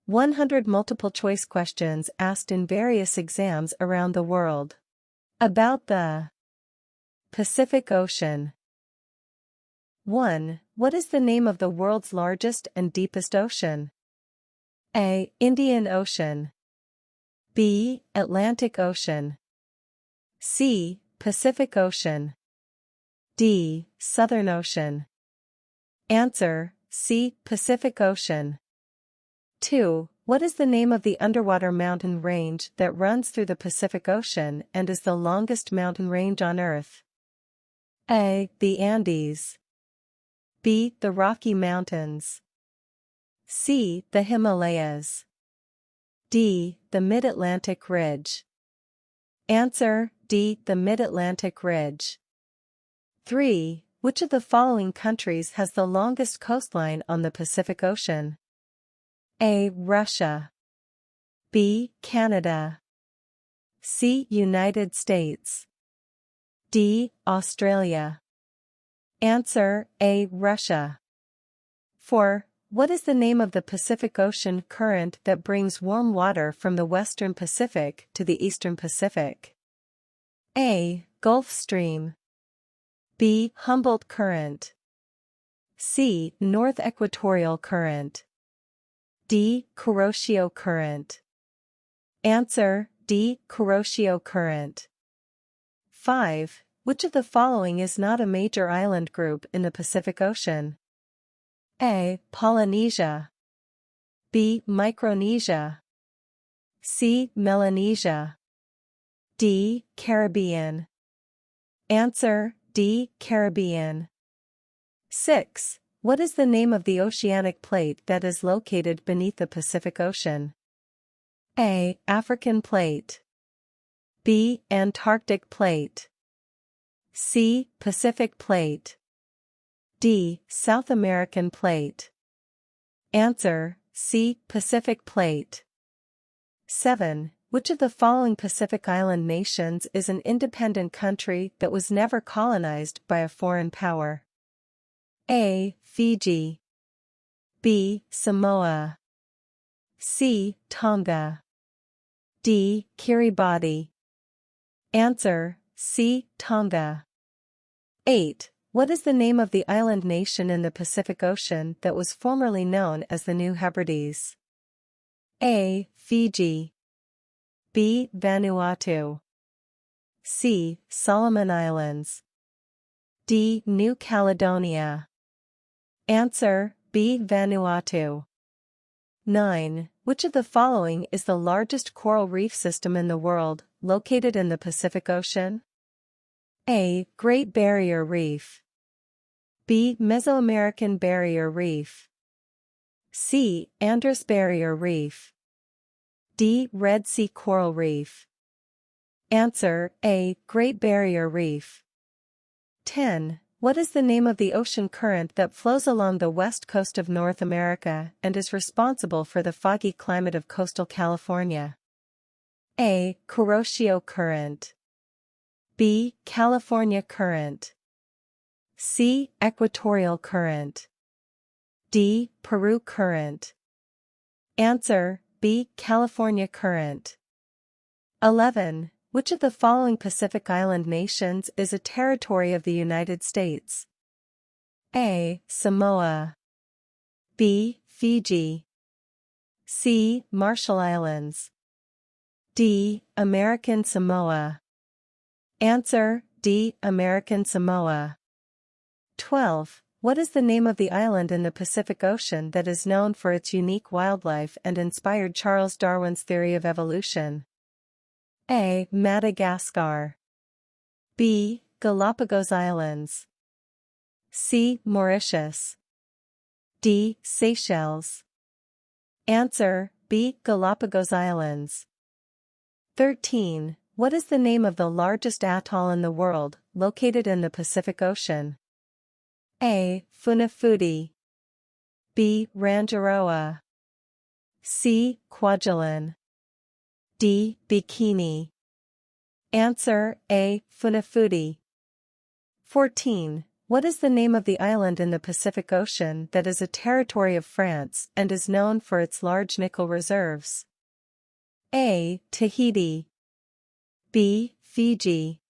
100 multiple choice questions asked in various exams around the world. About the Pacific Ocean. 1. What is the name of the world's largest and deepest ocean? A. Indian Ocean. B. Atlantic Ocean. C. Pacific Ocean. D. Southern Ocean. Answer: C. Pacific Ocean. 2. What is the name of the underwater mountain range that runs through the Pacific Ocean and is the longest mountain range on Earth? A. The Andes. B. The Rocky Mountains. C. The Himalayas. D. The Mid-Atlantic Ridge. Answer: D. The Mid-Atlantic Ridge. 3. Which of the following countries has the longest coastline on the Pacific Ocean? A. Russia. B. Canada. C. United States. D. Australia. Answer: A. Russia. 4. What is the name of the Pacific Ocean current that brings warm water from the western Pacific to the eastern Pacific? A. Gulf Stream. B. Humboldt Current. C. North Equatorial Current. D. Kuroshio Current. Answer: D. Kuroshio Current. 5. Which of the following is not a major island group in the Pacific Ocean? A. Polynesia. B. Micronesia. C. Melanesia. D. Caribbean. Answer: D. Caribbean. 6. What is the name of the oceanic plate that is located beneath the Pacific Ocean? A. African Plate. B. Antarctic Plate. C. Pacific Plate. D. South American Plate. Answer: C. Pacific Plate. 7. Which of the following Pacific Island nations is an independent country that was never colonized by a foreign power? A. Fiji. B. Samoa. C. Tonga. D. Kiribati. Answer: C. Tonga. 8. What is the name of the island nation in the Pacific Ocean that was formerly known as the New Hebrides? A. Fiji. B. Vanuatu. C. Solomon Islands. D. New Caledonia. Answer: B. Vanuatu. 9. Which of the following is the largest coral reef system in the world, located in the Pacific Ocean? A. Great Barrier Reef. B. Mesoamerican Barrier Reef. C. Andros Barrier Reef. D. Red Sea Coral Reef. Answer: A. Great Barrier Reef. 10. What is the name of the ocean current that flows along the west coast of North America and is responsible for the foggy climate of coastal California? A. Kuroshio Current. B. California Current. C. Equatorial Current. D. Peru Current. Answer: B. California Current. 11. Which of the following Pacific Island nations is a territory of the United States? A. Samoa. B. Fiji. C. Marshall Islands. D. American Samoa. Answer: D. American Samoa. 12. What is the name of the island in the Pacific Ocean that is known for its unique wildlife and inspired Charles Darwin's theory of evolution? A. Madagascar. B. Galapagos Islands. C. Mauritius. D. Seychelles. Answer: B. Galapagos Islands. 13. What is the name of the largest atoll in the world, located in the Pacific Ocean? A. Funafuti. B. Rangiroa. C. Kwajalein. D. Bikini. Answer: A. Funafuti. 14. What is the name of the island in the Pacific Ocean that is a territory of France and is known for its large nickel reserves? A. Tahiti. B. Fiji.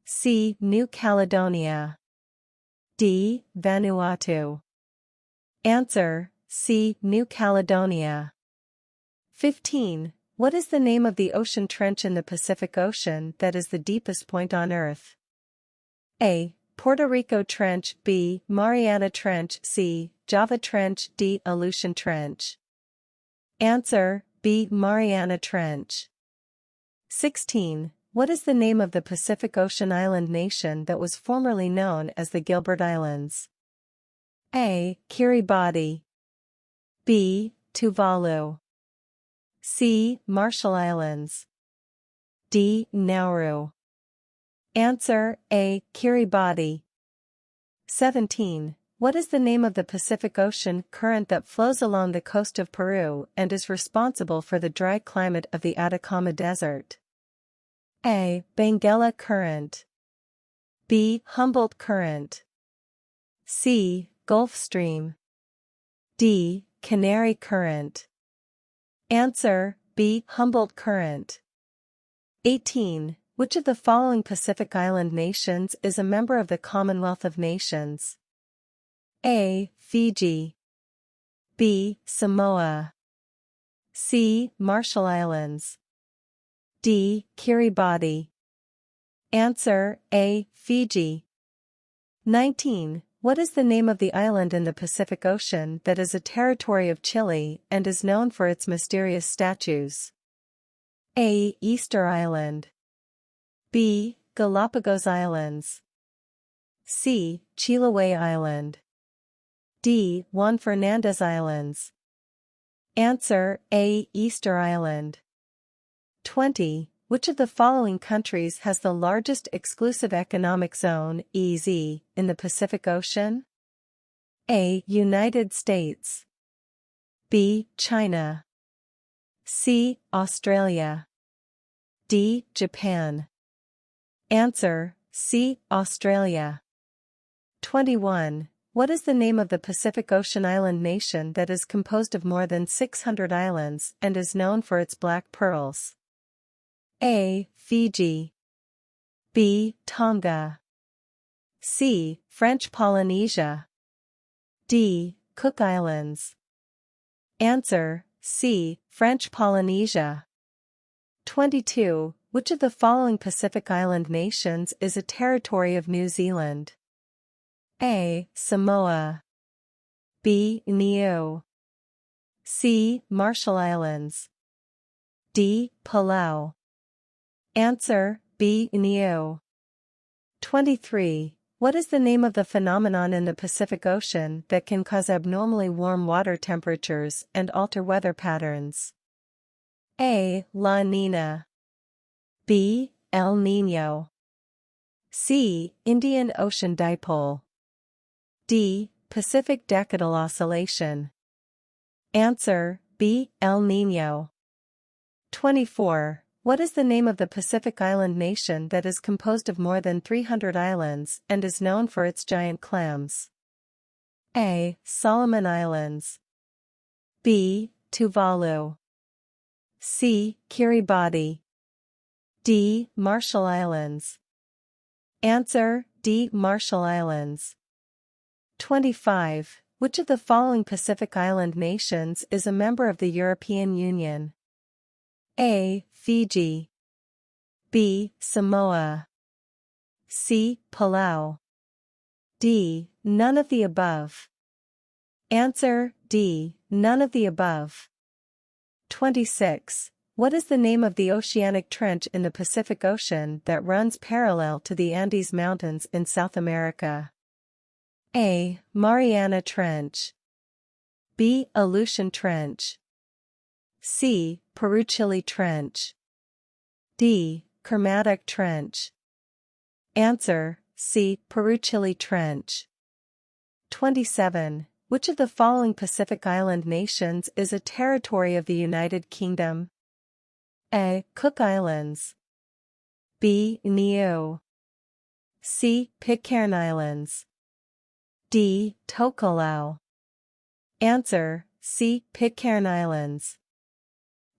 C. New Caledonia. D. Vanuatu. Answer: C. New Caledonia. 15. What is the name of the ocean trench in the Pacific Ocean that is the deepest point on Earth? A. Puerto Rico Trench. B. Mariana Trench. C. Java Trench. D. Aleutian Trench. Answer: B. Mariana Trench. 16. What is the name of the Pacific Ocean island nation that was formerly known as the Gilbert Islands? A. Kiribati. B. Tuvalu. C. Marshall Islands. D. Nauru. Answer: A. Kiribati. 17. What is the name of the Pacific Ocean current that flows along the coast of Peru and is responsible for the dry climate of the Atacama Desert? A. Benguela Current. B. Humboldt Current. C. Gulf Stream. D. Canary Current. Answer: B. Humboldt Current. 18. Which of the following Pacific Island nations is a member of the Commonwealth of Nations? A. Fiji. B. Samoa. C. Marshall Islands. D. Kiribati. Answer: A. Fiji. 19. What is the name of the island in the Pacific Ocean that is a territory of Chile and is known for its mysterious statues? A. Easter Island. B. Galapagos Islands. C. Chiloé Island. D. Juan Fernandez Islands. Answer: A. Easter Island. 20. Which of the following countries has the largest exclusive economic zone (EEZ) in the Pacific Ocean? A. United States. B. China. C. Australia. D. Japan. Answer: C. Australia. 21. What is the name of the Pacific Ocean island nation that is composed of more than 600 islands and is known for its black pearls? A. Fiji. B. Tonga. C. French Polynesia. D. Cook Islands. Answer: C. French Polynesia. 22. Which of the following Pacific Island nations is a territory of New Zealand? A. Samoa. B. Niue. C. Marshall Islands. D. Palau. Answer: B. Niue. 23. What is the name of the phenomenon in the Pacific Ocean that can cause abnormally warm water temperatures and alter weather patterns? A. La Nina. B. El Niño. C. Indian Ocean Dipole. D. Pacific Decadal Oscillation. Answer: B. El Niño. 24. What is the name of the Pacific Island nation that is composed of more than 300 islands and is known for its giant clams? A. Solomon Islands. B. Tuvalu. C. Kiribati. D. Marshall Islands. Answer: D. Marshall Islands. 25. Which of the following Pacific Island nations is a member of the European Union? A. Fiji. B. Samoa. C. Palau. D. None of the above. Answer: D. None of the above. 26. What is the name of the oceanic trench in the Pacific Ocean that runs parallel to the Andes Mountains in South America? A. Mariana Trench. B. Aleutian Trench. C. Peru-Chile Trench. D. Kermadec Trench. Answer: C. Peru-Chile Trench. 27. Which of the following Pacific Island nations is a territory of the United Kingdom? A. Cook Islands. B. Niue. C. Pitcairn Islands. D. Tokelau. Answer, C. Pitcairn Islands.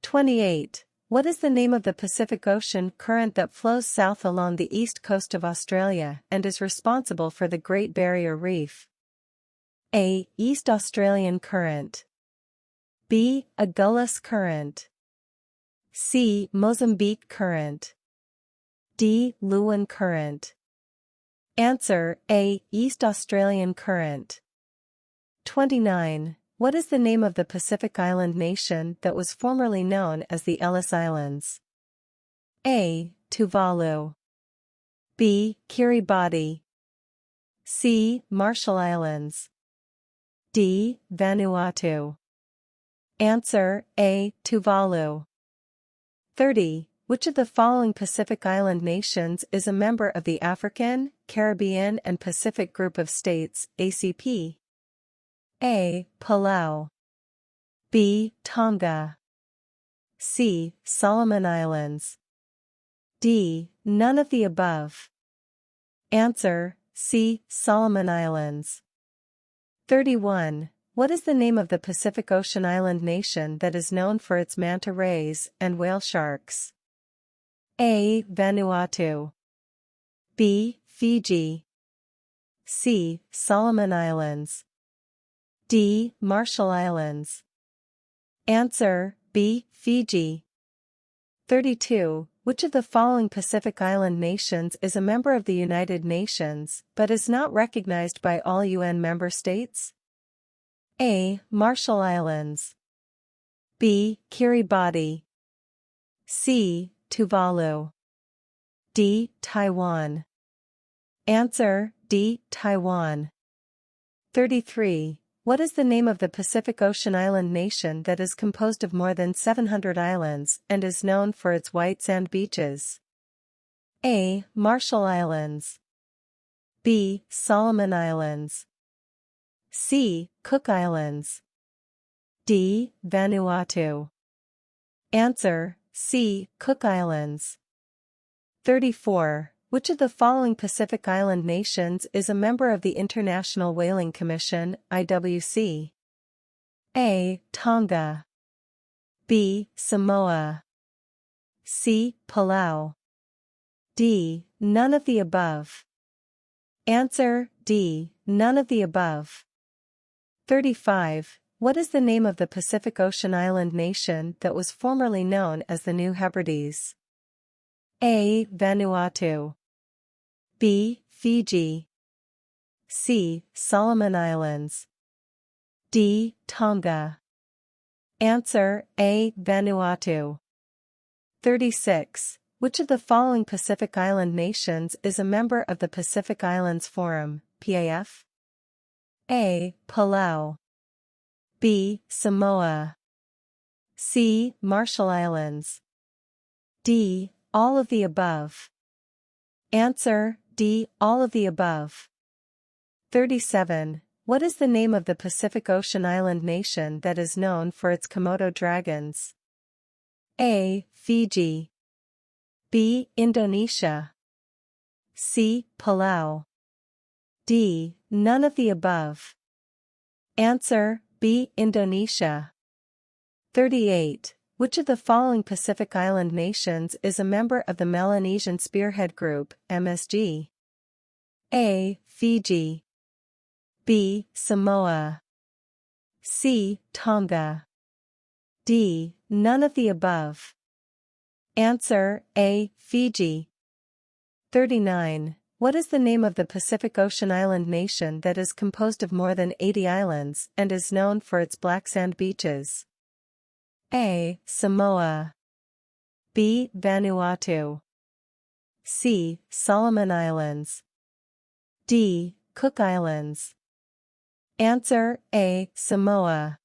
28. What is the name of the Pacific Ocean current that flows south along the east coast of Australia and is responsible for the Great Barrier Reef? A. East Australian Current. B. Agulhas Current. C. Mozambique Current. D. Luwin Current. Answer, A. East Australian Current. 29. What is the name of the Pacific island nation that was formerly known as the Ellis Islands? A. Tuvalu. B. Kiribati. C. Marshall Islands. D. Vanuatu. Answer, A. Tuvalu. 30. Which of the following Pacific Island nations is a member of the African, Caribbean and Pacific Group of States, ACP? A. Palau. B. Tonga. C. Solomon Islands. D. None of the above. Answer, C. Solomon Islands. 31. What is the name of the Pacific Ocean island nation that is known for its manta rays and whale sharks? A. Vanuatu. B. Fiji. C. Solomon Islands. D. Marshall Islands. Answer, B. Fiji. 32. Which of the following Pacific Island nations is a member of the United Nations, but is not recognized by all UN member states? A. Marshall Islands. B. Kiribati. C. Tuvalu. D. Taiwan. Answer, D. Taiwan. 33. What is the name of the Pacific Ocean island nation that is composed of more than 700 islands and is known for its white sand beaches? A. Marshall Islands. B. Solomon Islands. C. Cook Islands. D. Vanuatu. Answer, C. Cook Islands. 34. Which of the following Pacific Island nations is a member of the International Whaling Commission, IWC? A. Tonga. B. Samoa. C. Palau. D. None of the above. Answer, D. None of the above. 35. What is the name of the Pacific Ocean island nation that was formerly known as the New Hebrides? A. Vanuatu. B. Fiji. C. Solomon Islands. D. Tonga. Answer, A. Vanuatu. 36. Which of the following Pacific Island nations is a member of the Pacific Islands Forum, PAF? A. Palau. B. Samoa. C. Marshall Islands. D. All of the above. Answer, D. All of the above. 37. What is the name of the Pacific Ocean island nation that is known for its Komodo dragons? A. Fiji. B. Indonesia. C. Palau. D. None of the above. Answer, B. Indonesia. 38. Which of the following Pacific Island nations is a member of the Melanesian Spearhead Group, MSG? A. Fiji. B. Samoa. C. Tonga. D. None of the above. Answer, A. Fiji. 39. What is the name of the Pacific Ocean island nation that is composed of more than 80 islands and is known for its black sand beaches? A. Samoa. B. Vanuatu. C. Solomon Islands. D. Cook Islands. Answer, A. Samoa.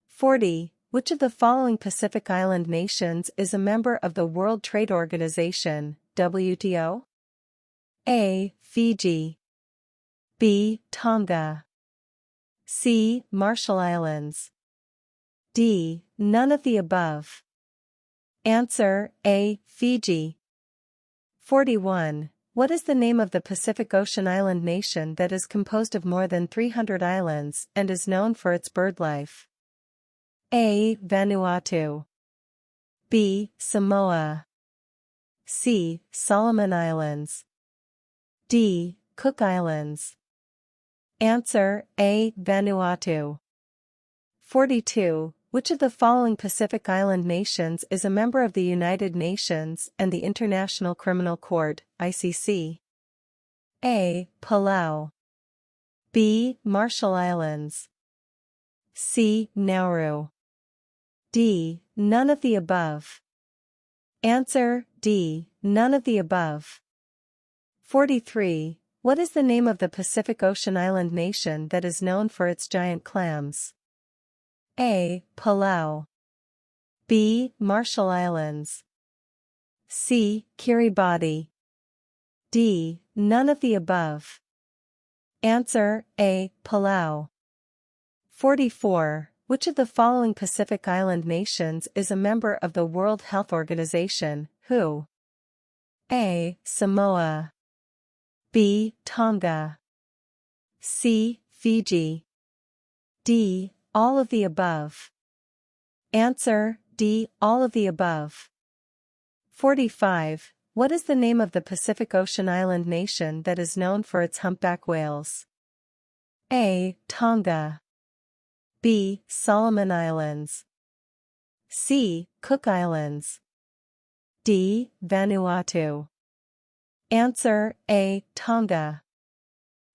40. Which of the following Pacific Island nations is a member of the World Trade Organization, WTO? A. Fiji. B. Tonga. C. Marshall Islands. D. None of the above. Answer, A. Fiji. 41. What is the name of the Pacific Ocean island nation that is composed of more than 300 islands and is known for its bird life? A. Vanuatu. B. Samoa. C. Solomon Islands. D. Cook Islands. Answer A. Vanuatu. 42. Which of the following Pacific Island nations is a member of the United Nations and the International Criminal Court, ICC? A. Palau. B. Marshall Islands. C. Nauru. D. None of the above. Answer D. None of the above. 43. What is the name of the Pacific Ocean island nation that is known for its giant clams? A. Palau. B. Marshall Islands. C. Kiribati. D. None of the above. Answer A. Palau. 44. Which of the following Pacific Island nations is a member of the World Health Organization, WHO? A. Samoa. B. Tonga. C. Fiji. D. All of the above. Answer D. All of the above. 45. What is the name of the Pacific Ocean island nation that is known for its humpback whales? A. Tonga. B. Solomon Islands. C. Cook Islands. D. Vanuatu. Answer A. Tonga.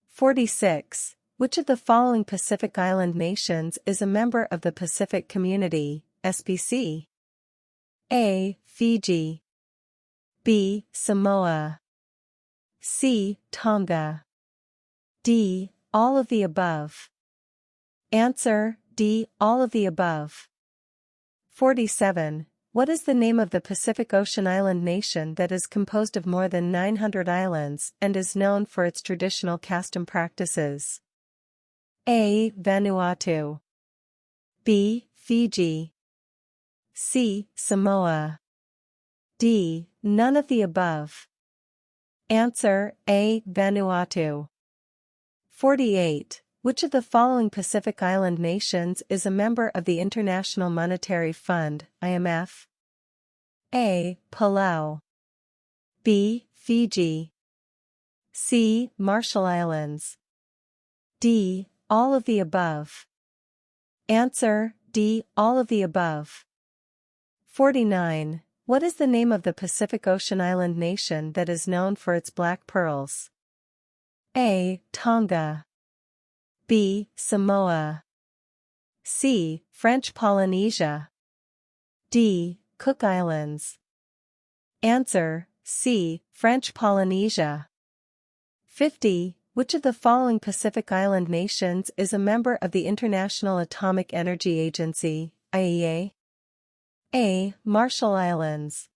46. Which of the following Pacific Island nations is a member of the Pacific Community, SPC? A. Fiji. B. Samoa. C. Tonga. D. All of the above. Answer D. All of the above. 47. What is the name of the Pacific Ocean island nation that is composed of more than 900 islands and is known for its traditional custom practices? A. Vanuatu. B. Fiji. C. Samoa. D. None of the above. Answer A. Vanuatu. 48. Which of the following Pacific Island nations is a member of the International Monetary Fund, IMF? A. Palau. B. Fiji. C. Marshall Islands. D. All of the above. Answer D. All of the above. 49. What is the name of the Pacific Ocean island nation that is known for its black pearls? A. Tonga. B. Samoa. C. French Polynesia. D. Cook Islands. Answer C. French Polynesia. 50. Which of the following Pacific Island nations is a member of the International Atomic Energy Agency, IAEA? A. Marshall Islands.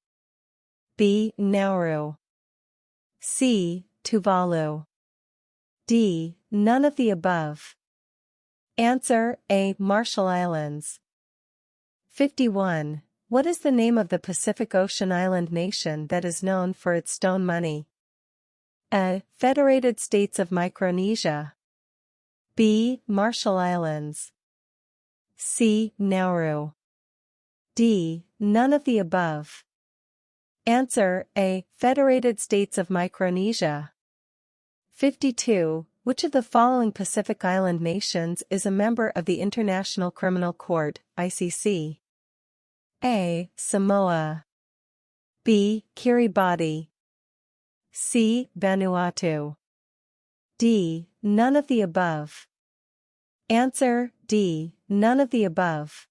B. Nauru. C. Tuvalu. D. None of the above. Answer A. Marshall Islands. 51. What is the name of the Pacific Ocean island nation that is known for its stone money? A. Federated States of Micronesia. B. Marshall Islands. C. Nauru. D. None of the above. Answer A. Federated States of Micronesia. 52. Which of the following Pacific Island nations is a member of the International Criminal Court, ICC? A. Samoa. B. Kiribati. C. Vanuatu. D. None of the above. Answer D. None of the above.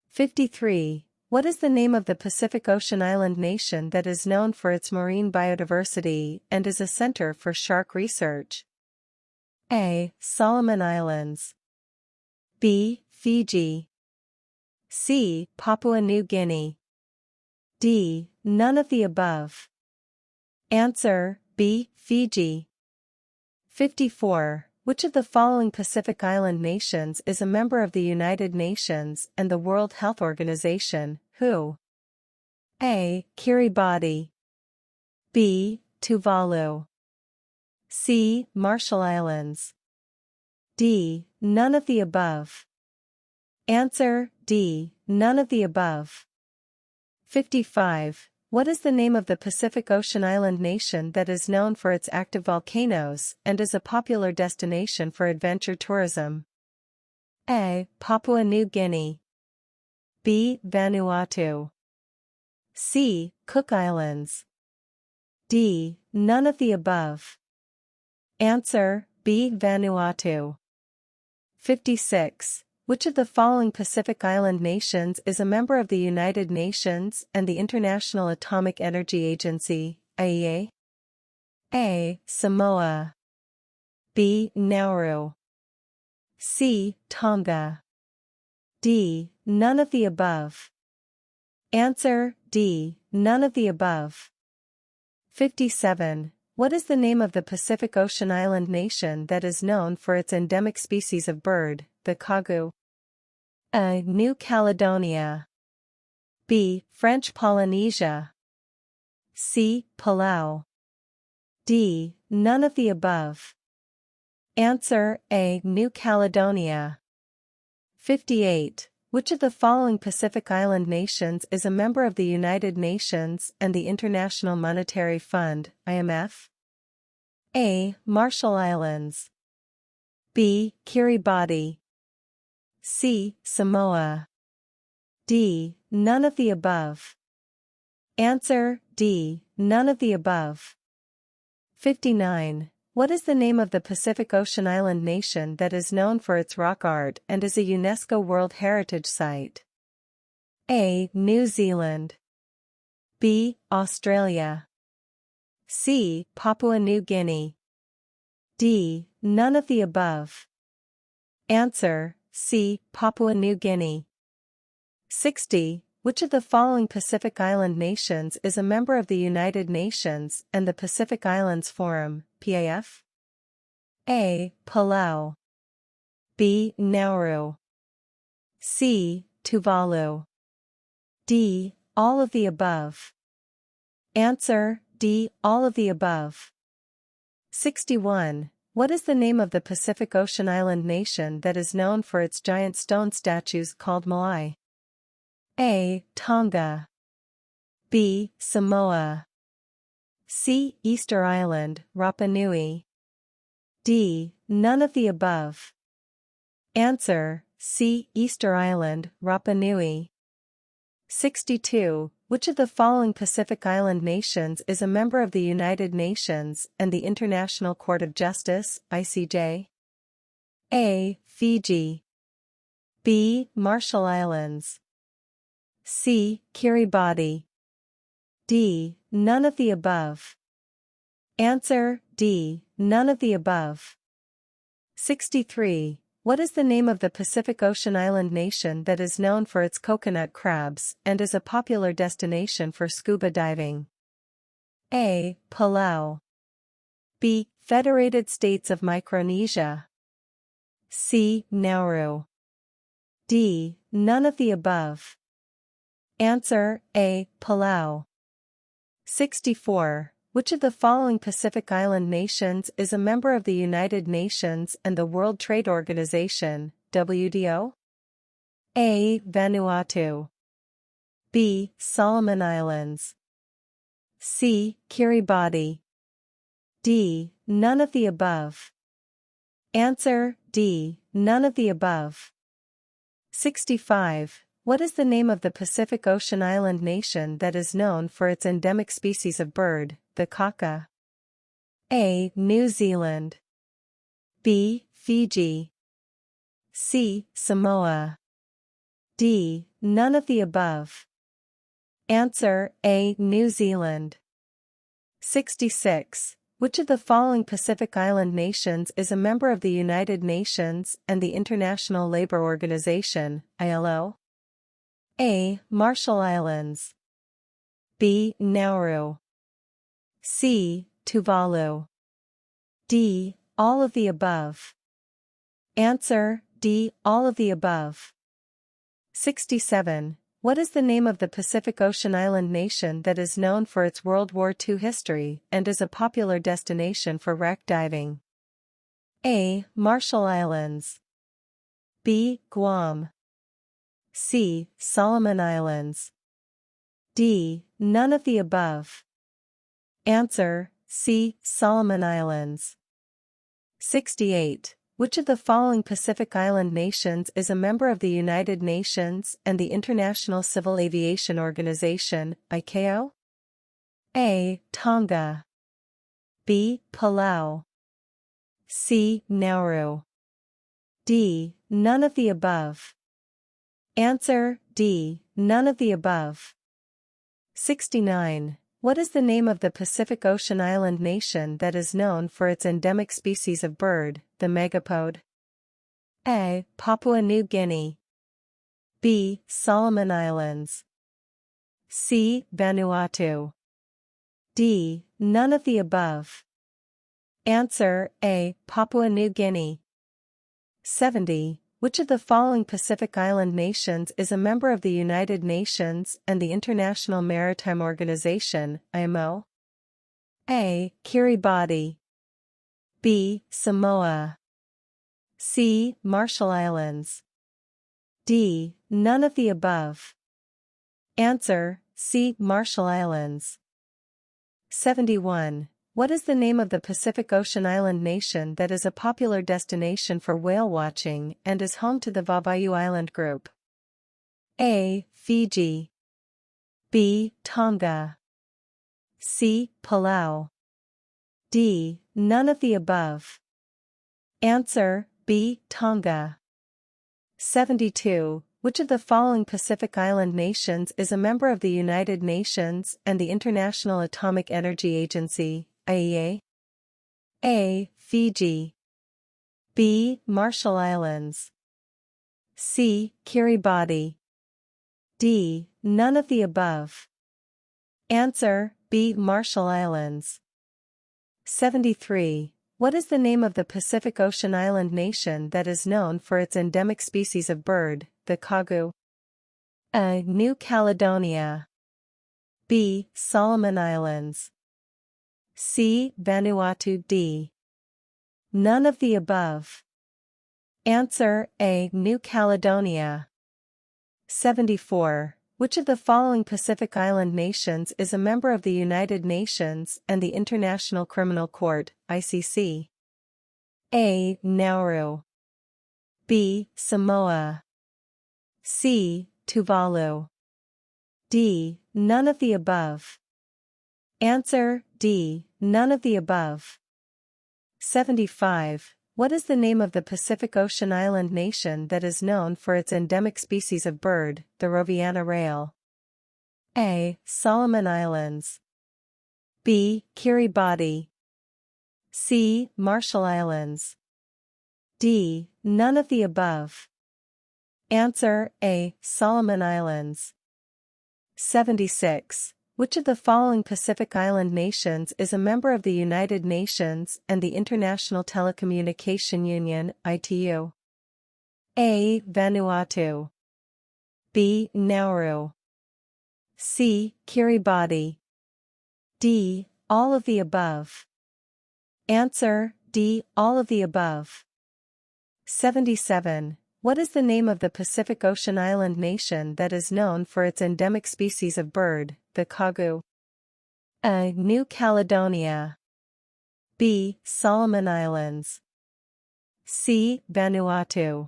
53. What is the name of the Pacific Ocean island nation that is known for its marine biodiversity and is a center for shark research? A. Solomon Islands. B. Fiji. C. Papua New Guinea. D. None of the above. Answer B. Fiji. 54. Which of the following Pacific Island nations is a member of the United Nations and the World Health Organization, WHO? A. Kiribati. B. Tuvalu. C. Marshall Islands. D. None of the above. Answer, D. None of the above. 55. What is the name of the Pacific Ocean island nation that is known for its active volcanoes and is a popular destination for adventure tourism? A. Papua New Guinea. B. Vanuatu. C. Cook Islands. D. None of the above. Answer, B. Vanuatu. 56. Which of the following Pacific Island nations is a member of the United Nations and the International Atomic Energy Agency, IEA? A. Samoa. B. Nauru. C. Tonga. D. None of the above. Answer, D. None of the above. 57. What is the name of the Pacific Ocean island nation that is known for its endemic species of bird, the kagu? A. New Caledonia. B. French Polynesia. C. Palau. D. None of the above. Answer, A. New Caledonia. 58. Which of the following Pacific Island nations is a member of the United Nations and the International Monetary Fund, IMF? A. Marshall Islands. B. Kiribati. C. Samoa. D. None of the above. Answer, D. None of the above. 59. What is the name of the Pacific Ocean island nation that is known for its rock art and is a UNESCO World Heritage Site? A. New Zealand. B. Australia. C. Papua New Guinea. D. None of the above. Answer, C. Papua New Guinea. 60. Which of the following Pacific Island nations is a member of the United Nations and the Pacific Islands Forum, PAF? A. Palau. B. Nauru. C. Tuvalu. D. All of the above. Answer, D. All of the above. 61. What is the name of the Pacific Ocean island nation that is known for its giant stone statues called moai? A. Tonga. B. Samoa. C. Easter Island, Rapa Nui. D. None of the above. Answer, C. Easter Island, Rapa Nui. 62. Which of the following Pacific Island nations is a member of the United Nations and the International Court of Justice, ICJ? A. Fiji. B. Marshall Islands. C. Kiribati. D. None of the above. Answer, D. None of the above. 63. What is the name of the Pacific Ocean island nation that is known for its coconut crabs and is a popular destination for scuba diving? A. Palau. B. Federated States of Micronesia. C. Nauru. D. None of the above. Answer, A. Palau. 64. Which of the following Pacific Island nations is a member of the United Nations and the World Trade Organization, WTO? A. Vanuatu. B. Solomon Islands. C. Kiribati. D. None of the above. Answer, D. None of the above. 65. What is the name of the Pacific Ocean island nation that is known for its endemic species of bird, the kaka? A. New Zealand. B. Fiji. C. Samoa. D. None of the above. Answer, A. New Zealand. 66. Which of the following Pacific Island nations is a member of the United Nations and the International Labour Organization, ILO? A. Marshall Islands. B. Nauru. C. Tuvalu. D. All of the above. Answer, D. All of the above. 67. What is the name of the Pacific Ocean island nation that is known for its World War II history and is a popular destination for wreck diving? A. Marshall Islands. B. Guam. C. Solomon Islands. D. None of the above. Answer: C. Solomon Islands. 68. Which of the following Pacific Island nations is a member of the United Nations and the International Civil Aviation Organization, ICAO? A. Tonga. B. Palau. C. Nauru. D. None of the above. Answer: D. None of the above. 69. What is the name of the Pacific Ocean island nation that is known for its endemic species of bird, the megapode? A. Papua New Guinea. B. Solomon Islands. C. Vanuatu. D. None of the above. Answer: A. Papua New Guinea. 70. Which of the following Pacific Island nations is a member of the United Nations and the International Maritime Organization, IMO? A. Kiribati. B. Samoa. C. Marshall Islands. D. None of the above. Answer: C. Marshall Islands. 71. What is the name of the Pacific Ocean island nation that is a popular destination for whale watching and is home to the Vavayu Island group? A. Fiji. B. Tonga. C. Palau. D. None of the above. Answer: B. Tonga. 72. Which of the following Pacific Island nations is a member of the United Nations and the International Atomic Energy Agency, IEA? A. Fiji. B. Marshall Islands. C. Kiribati. D. None of the above. Answer: B. Marshall Islands. 73. What is the name of the Pacific Ocean island nation that is known for its endemic species of bird, the kagu? A. New Caledonia. B. Solomon Islands. C. Vanuatu. D. None of the above. Answer: A. New Caledonia. 74. Which of the following Pacific Island nations is a member of the United Nations and the International Criminal Court, ICC? A. Nauru. B. Samoa. C. Tuvalu. D. None of the above. Answer: D. None of the above. 75. What is the name of the Pacific Ocean island nation that is known for its endemic species of bird, the Roviana rail? A. Solomon Islands. B. Kiribati. C. Marshall Islands. D. None of the above. Answer: A. Solomon Islands. 76. Which of the following Pacific Island nations is a member of the United Nations and the International Telecommunication Union, ITU? A. Vanuatu. B. Nauru. C. Kiribati. D. All of the above. Answer: D. All of the above. 77. What is the name of the Pacific Ocean island nation that is known for its endemic species of bird, the kagu? A. New Caledonia. B. Solomon Islands. C. Vanuatu.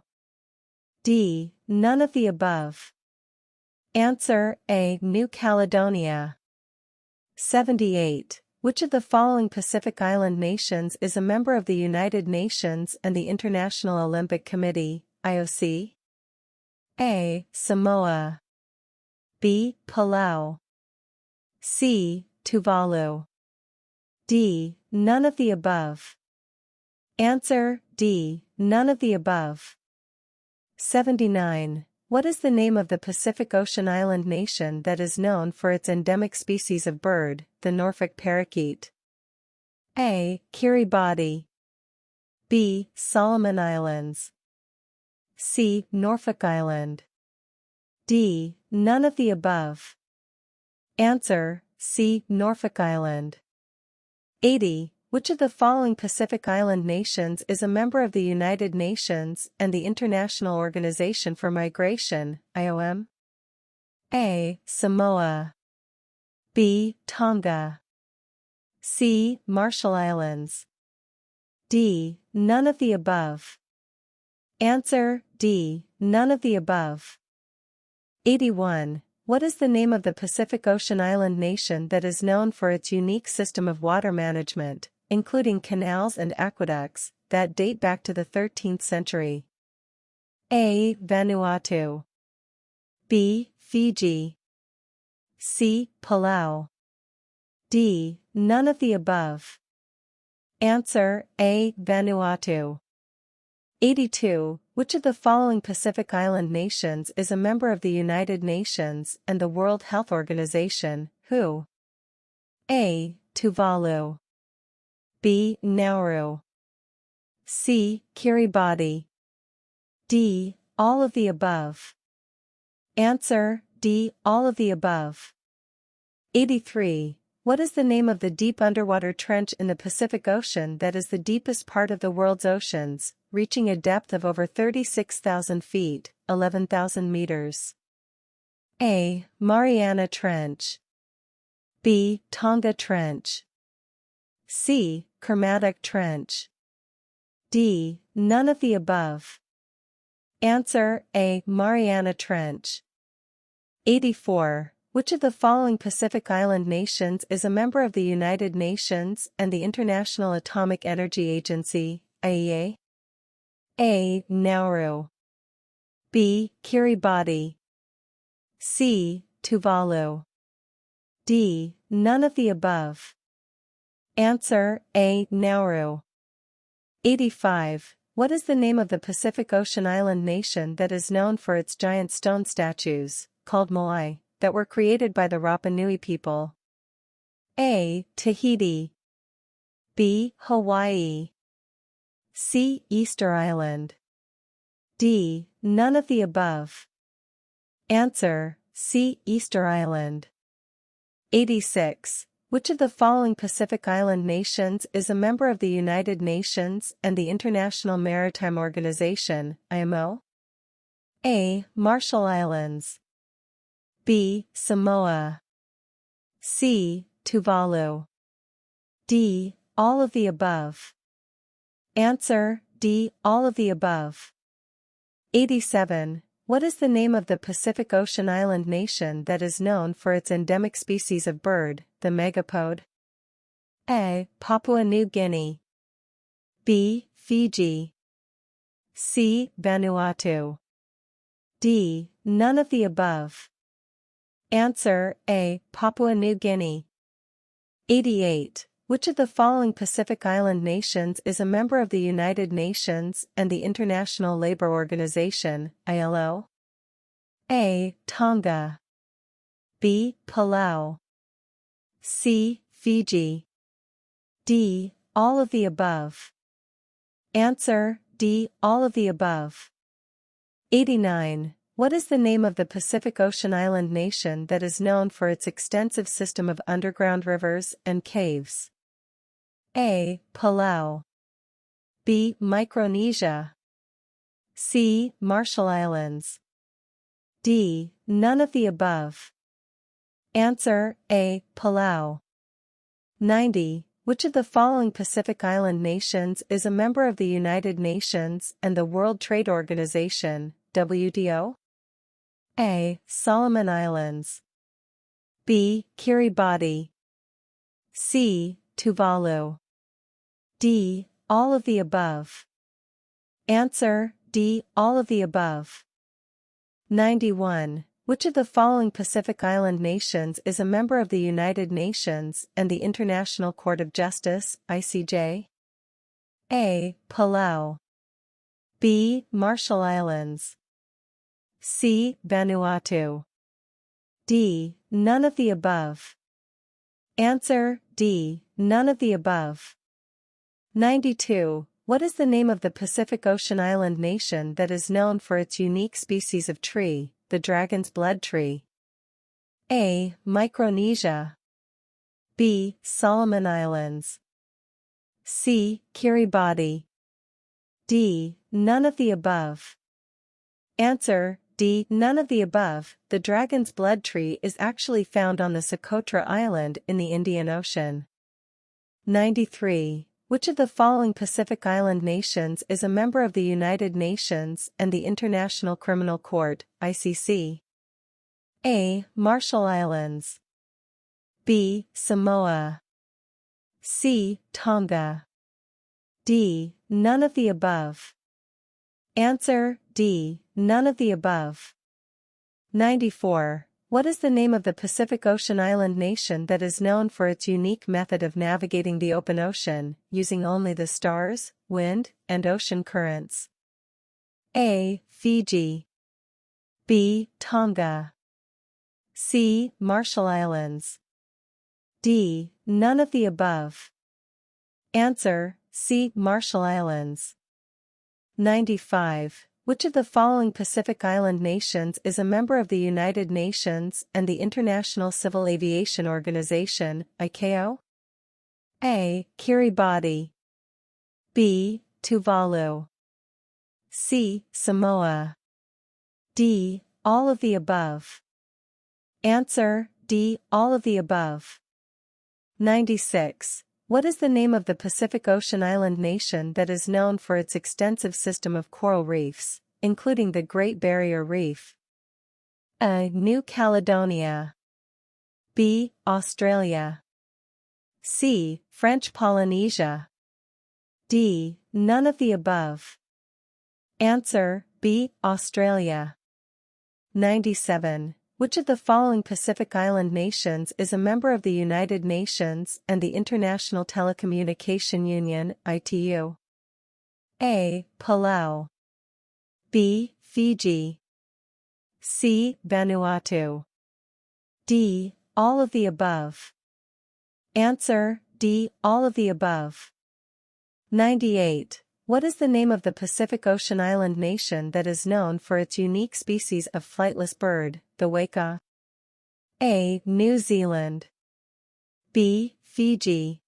D. None of the above. Answer: A. New Caledonia. 78. Which of the following Pacific Island nations is a member of the United Nations and the International Olympic Committee, IOC? A. Samoa. B. Palau. C. Tuvalu. D. None of the above. Answer: D. None of the above. 79. What is the name of the Pacific Ocean island nation that is known for its endemic species of bird, the Norfolk parakeet? A. Kiribati. B. Solomon Islands. C. Norfolk Island. D. none of the above. Answer, C. Norfolk Island. 80. Which of the following Pacific Island nations is a member of the United Nations and the International Organization for Migration, IOM? A. Samoa. B. Tonga. C. Marshall Islands. D. None of the above. Answer, D. None of the above. 81. What is the name of the Pacific Ocean island nation that is known for its unique system of water management, including canals and aqueducts, that date back to the 13th century? A. Vanuatu. B. Fiji. C. Palau. D. None of the above. Answer, A. Vanuatu. 82. Which of the following Pacific Island nations is a member of the United Nations and the World Health Organization, WHO? A. Tuvalu. B. Nauru. C. Kiribati. D. All of the above. Answer, D. All of the above. 83. What is the name of the deep underwater trench in the Pacific Ocean that is the deepest part of the world's oceans, reaching a depth of over 36,000 feet, 11,000 meters? A. Mariana Trench. B. Tonga Trench. C. Kermadec Trench. D. None of the above. Answer, A. Mariana Trench. 84. Which of the following Pacific Island nations is a member of the United Nations and the International Atomic Energy Agency, IEA? A. Nauru. B. Kiribati. C. Tuvalu. D. None of the above. Answer, A. Nauru. 85. What is the name of the Pacific Ocean island nation that is known for its giant stone statues, called moai, that were created by the Rapa Nui people? A. Tahiti. B. Hawaii. C. Easter Island. D. None of the above. Answer, C. Easter Island. 86. Which of the following Pacific Island nations is a member of the United Nations and the International Maritime Organization, IMO? A. Marshall Islands. B. Samoa. C. Tuvalu. D. All of the above. Answer, D. All of the above. 87. What is the name of the Pacific Ocean island nation that is known for its endemic species of bird, the megapode? A. Papua New Guinea. B. Fiji. C. Vanuatu. D. None of the above. Answer, A. Papua New Guinea. 88. Which of the following Pacific Island nations is a member of the United Nations and the International Labour Organization, ILO? A. Tonga. B. Palau. C. Fiji. D. All of the above. Answer, D. All of the above. 89. What is the name of the Pacific Ocean island nation that is known for its extensive system of underground rivers and caves? A. Palau. B. Micronesia. C. Marshall Islands. D. None of the above. Answer, A. Palau. 90. Which of the following Pacific Island nations is a member of the United Nations and the World Trade Organization, WTO? A. Solomon Islands. B. Kiribati. C. Tuvalu. D. All of the above. Answer, D. All of the above. 91. Which of the following Pacific Island nations is a member of the United Nations and the International Court of Justice, ICJ? A. Palau. B. Marshall Islands. C. Vanuatu. D. None of the above. Answer, D. None of the above. 92. What is the name of the Pacific Ocean island nation that is known for its unique species of tree, the dragon's blood tree? A. Micronesia. B. Solomon Islands. C. Kiribati. D. None of the above. Answer: D. None of the above. The dragon's blood tree is actually found on the Socotra Island in the Indian Ocean. 93. Which of the following Pacific Island nations is a member of the United Nations and the International Criminal Court, ICC? A. Marshall Islands. B. Samoa. C. Tonga. D. None of the above. Answer: D. None of the above. 94. What is the name of the Pacific Ocean island nation that is known for its unique method of navigating the open ocean, using only the stars, wind, and ocean currents? A. Fiji. B. Tonga. C. Marshall Islands. D. None of the above. Answer: C. Marshall Islands. 95. Which of the following Pacific Island nations is a member of the United Nations and the International Civil Aviation Organization, ICAO? A. Kiribati. B. Tuvalu. C. Samoa. D. All of the above. Answer: D. All of the above. 96. What is the name of the Pacific Ocean island nation that is known for its extensive system of coral reefs, including the Great Barrier Reef? A. New Caledonia. B. Australia. C. French Polynesia. D. None of the above. Answer: B. Australia. 97. Which of the following Pacific Island nations is a member of the United Nations and the International Telecommunication Union, ITU? A. Palau. B. Fiji. C. Vanuatu. D. All of the above. Answer: D. All of the above. 98. What is the name of the Pacific Ocean island nation that is known for its unique species of flightless bird, the weka? A. New Zealand. B. Fiji.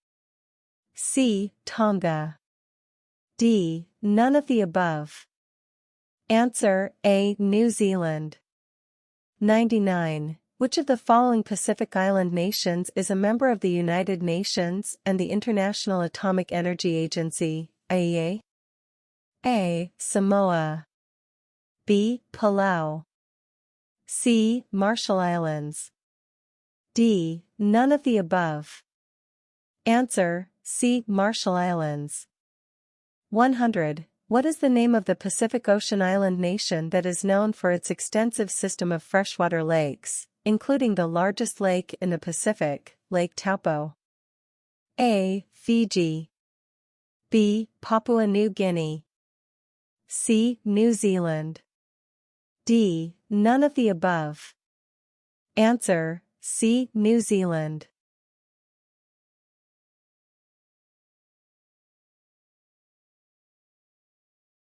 C. Tonga. D. None of the above. Answer: A. New Zealand. 99. Which of the following Pacific Island nations is a member of the United Nations and the International Atomic Energy Agency, IAEA? A. Samoa. B. Palau. C. Marshall Islands. D. None of the above. Answer: C. Marshall Islands. 100. What is the name of the Pacific Ocean island nation that is known for its extensive system of freshwater lakes, including the largest lake in the Pacific, Lake Taupo? A. Fiji. B. Papua New Guinea. C. New Zealand. D. None of the above. Answer: C. New Zealand.